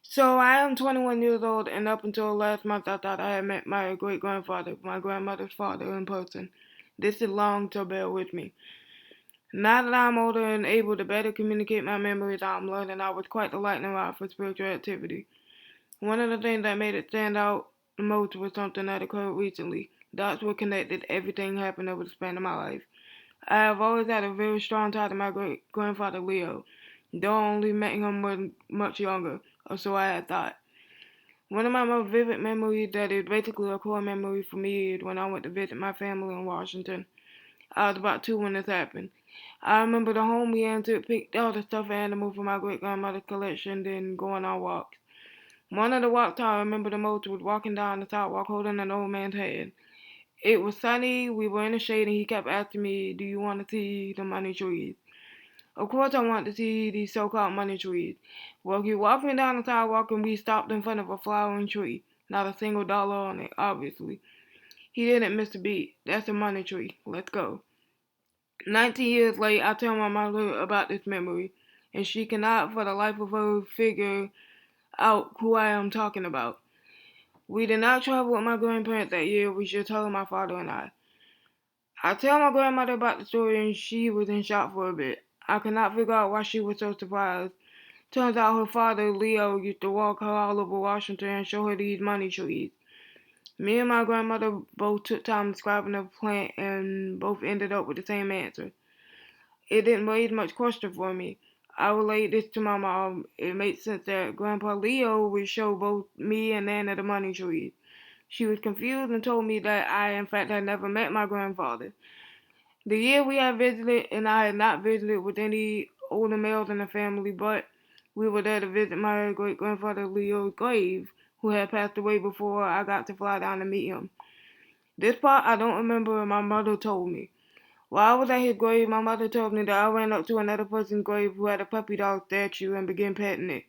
So I am 21 years old, and up until last month, I thought I had met my great grandfather, my grandmother's father, in person. This is long, so bear with me. Now that I'm older and able to better communicate my memories, I'm learning I was quite the lightning rod for spiritual activity. One of the things that made it stand out the most was something that occurred recently. That's what connected everything happened over the span of my life. I have always had a very strong tie to my great grandfather Leo, though I only met him when much younger, or so I had thought. One of my most vivid memories that is basically a core memory for me is when I went to visit my family in Washington. I was about 2 when this happened. I remember the home we entered, picked out a stuffed animal from my great grandmother's collection, then going on walks. One of the walks I remember the most was walking down the sidewalk holding an old man's hand. It was sunny, we were in the shade, and he kept asking me, "Do you want to see the money trees?" Of course I wanted to see these so-called money trees. Well, he walked me down the sidewalk and we stopped in front of a flowering tree. Not a single dollar on it, obviously. He didn't miss a beat. That's a money tree. Let's go. 19 years later, I tell my mother about this memory, and she cannot for the life of her figure out who I am talking about. We did not travel with my grandparents that year, we just her, my father, and I. I tell my grandmother about the story and she was in shock for a bit. I could not figure out why she was so surprised. Turns out her father, Leo, used to walk her all over Washington and show her these money trees. Me and my grandmother both took time describing the plant and both ended up with the same answer. It didn't raise much question for me. I relayed this to my mom. It made sense that Grandpa Leo would show both me and Nana the money trees. She was confused and told me that I, in fact, had never met my grandfather. The year we had visited, and I had not visited with any older males in the family, but we were there to visit my great grandfather Leo's grave, who had passed away before I got to fly down to meet him. This part I don't remember, and my mother told me. While I was at his grave, my mother told me that I ran up to another person's grave who had a puppy dog statue and began petting it.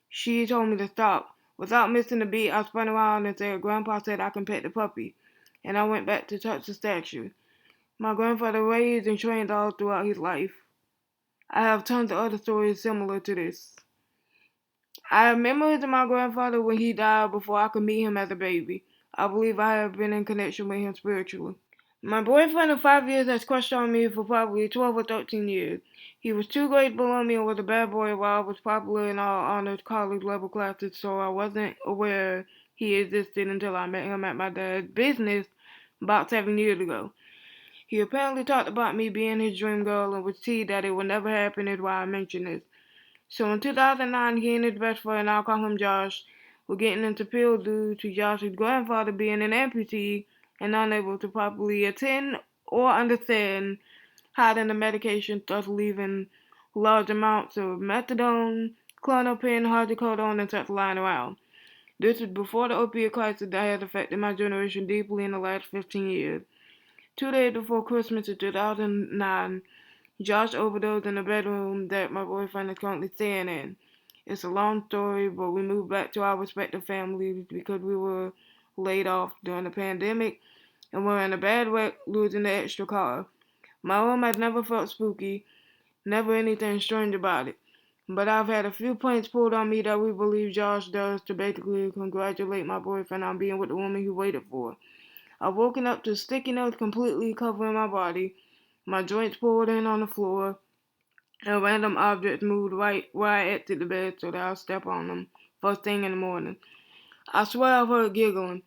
She told me to stop. Without missing a beat, I spun around and said, "Grandpa said I can pet the puppy," and I went back to touch the statue. My grandfather raised and trained dogs throughout his life. I have tons of other stories similar to this. I have memories of my grandfather when he died before I could meet him as a baby. I believe I have been in connection with him spiritually. My boyfriend of 5 years has crushed on me for probably 12 or 13 years. He was 2 grades below me and was a bad boy while I was popular in all honors college level classes, so I wasn't aware he existed until I met him at my dad's business about 7 years ago. He apparently talked about me being his dream girl and would see that it would never happen is why I mentioned this. So in 2009, he and his best friend, I'll call him Josh, were getting into pills due to Josh's grandfather being an amputee and unable to properly attend or understand hiding the medication, thus leaving large amounts of methadone, clonopin, hydrocodone, and such lying around. This was before the opiate crisis that has affected my generation deeply in the last 15 years. 2 days before Christmas of 2009, Josh overdosed in the bedroom that my boyfriend is currently staying in. It's a long story, but we moved back to our respective families because we were laid off during the pandemic and were in a bad wreck losing the extra car. My room has never felt spooky, never anything strange about it. But I've had a few pranks pulled on me that we believe Josh does to basically congratulate my boyfriend on being with the woman he waited for. I've woken up to sticky notes completely covering my body, my joints pulled in on the floor, and random objects moved right where I exit the bed so that I'll step on them first thing in the morning. I swear I've heard giggling.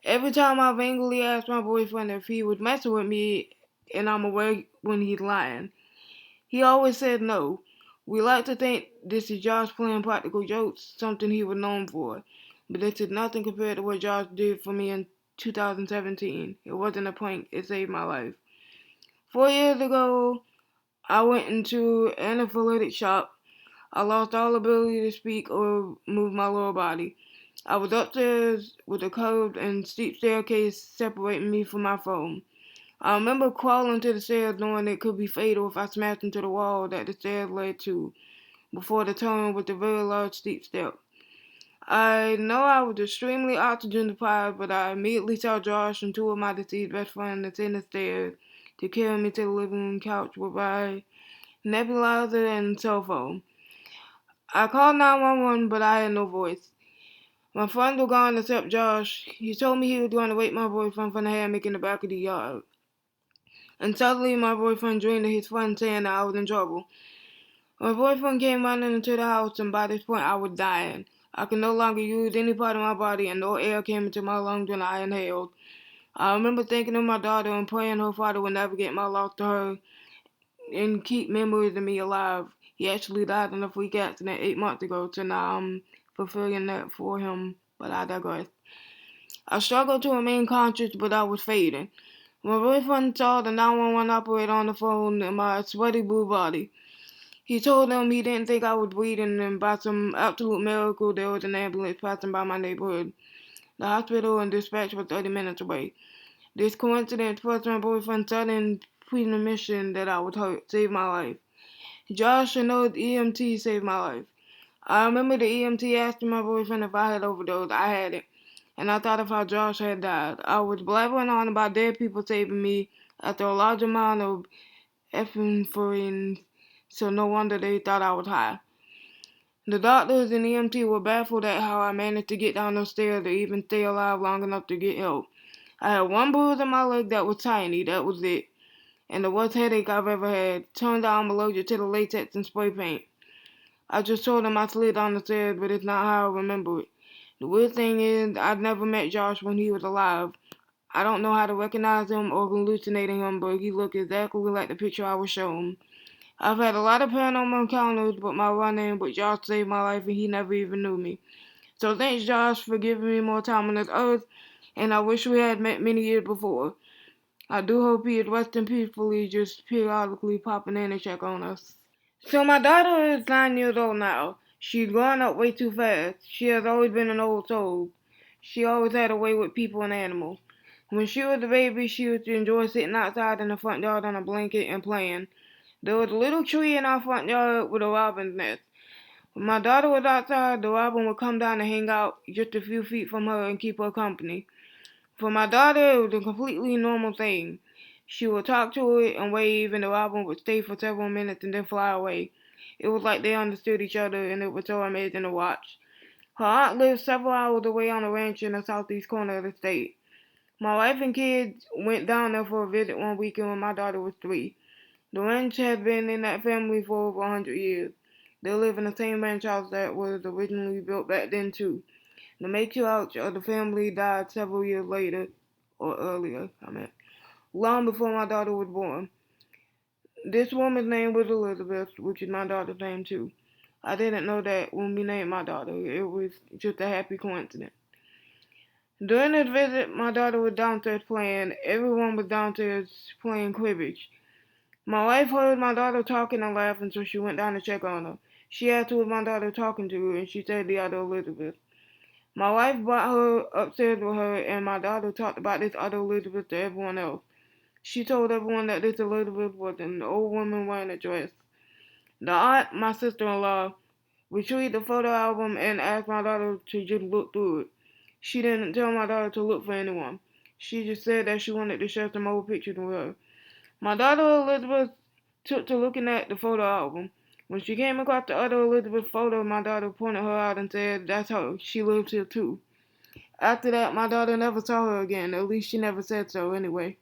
Every time I've angrily asked my boyfriend if he was messing with me and I'm awake when he's lying. He always said no. We like to think this is Josh playing practical jokes, something he was known for. But this is nothing compared to what Josh did for me in 2017. It wasn't a prank, it saved my life. 4 years ago, I went into an anaphylactic shock. I lost all ability to speak or move my lower body. I was upstairs with a curved and steep staircase separating me from my phone. I remember crawling to the stairs knowing it could be fatal if I smashed into the wall that the stairs led to, before the turn with the very large steep step. I know I was extremely oxygen deprived, but I immediately saw Josh and two of my deceased best friends ascend the stairs to carry me to the living room couch with my nebulizer and cell phone. I called 911, but I had no voice. My friends were gone except Josh. He told me he was going to wake my boyfriend from the hammock in the back of the yard. And suddenly my boyfriend dreamed of his friend saying that I was in trouble. My boyfriend came running into the house, and by this point I was dying. I could no longer use any part of my body, and no air came into my lungs when I inhaled. I remember thinking of my daughter and praying her father would never get my loss to her and keep memories of me alive. He actually died in a freak accident 8 months ago, so now I'm fulfilling that for him, but I digress. I struggled to remain conscious, but I was fading. My boyfriend saw the 911 operator on the phone in my sweaty blue body. He told them he didn't think I was bleeding, and by some absolute miracle, there was an ambulance passing by my neighborhood. The hospital and dispatch were 30 minutes away. This coincidence plus my boyfriend's sudden premonition that I would hurt saved my life. Josh and those EMT saved my life. I remember the EMT asking my boyfriend if I had overdosed. I hadn't. And I thought of how Josh had died. I was blabbering on about dead people saving me after a large amount of epinephrine, so no wonder they thought I was high. The doctors and EMT were baffled at how I managed to get down those stairs or even stay alive long enough to get help. I had one bruise on my leg that was tiny, that was it. And the worst headache I've ever had. Turned out I'm allergic to the latex and spray paint. I just told him I slid down the stairs, but it's not how I remember it. The weird thing is, I'd never met Josh when he was alive. I don't know how to recognize him or hallucinating him, but he looked exactly like the picture I was shown. I've had a lot of paranormal encounters, but my run-in with Josh saved my life and he never even knew me. So thanks Josh for giving me more time on this earth, and I wish we had met many years before. I do hope he is resting peacefully, just periodically popping in and check on us. So my daughter is 9 years old now. She's growing up way too fast. She has always been an old soul. She always had a way with people and animals. When she was a baby, she used to enjoy sitting outside in the front yard on a blanket and playing. There was a little tree in our front yard with a robin's nest. When my daughter was outside, the robin would come down and hang out just a few feet from her and keep her company. For my daughter, it was a completely normal thing. She would talk to it and wave, and the robin would stay for several minutes and then fly away. It was like they understood each other, and it was so amazing to watch. Her aunt lived several hours away on a ranch in the southeast corner of the state. My wife and kids went down there for a visit one weekend when my daughter was 3. The ranch has been in that family for over 100 years. They live in the same ranch house that was originally built back then, too. The matriarch of the family died several years later, or earlier, long before my daughter was born. This woman's name was Elizabeth, which is my daughter's name too. I didn't know that when we named my daughter. It was just a happy coincidence. During this visit, my daughter was downstairs playing. Everyone was downstairs playing cribbage. My wife heard my daughter talking and laughing, so she went down to check on her. She asked who was my daughter talking to, and she said the other Elizabeth. My wife brought her upstairs with her, and my daughter talked about this other Elizabeth to everyone else. She told everyone that this Elizabeth was an old woman wearing a dress. The aunt, my sister-in-law, retrieved the photo album and asked my daughter to just look through it. She didn't tell my daughter to look for anyone. She just said that she wanted to share some old pictures with her. My daughter Elizabeth took to looking at the photo album. When she came across the other Elizabeth photo, my daughter pointed her out and said, "That's her. She lives here too." After that, my daughter never saw her again. At least she never said so anyway.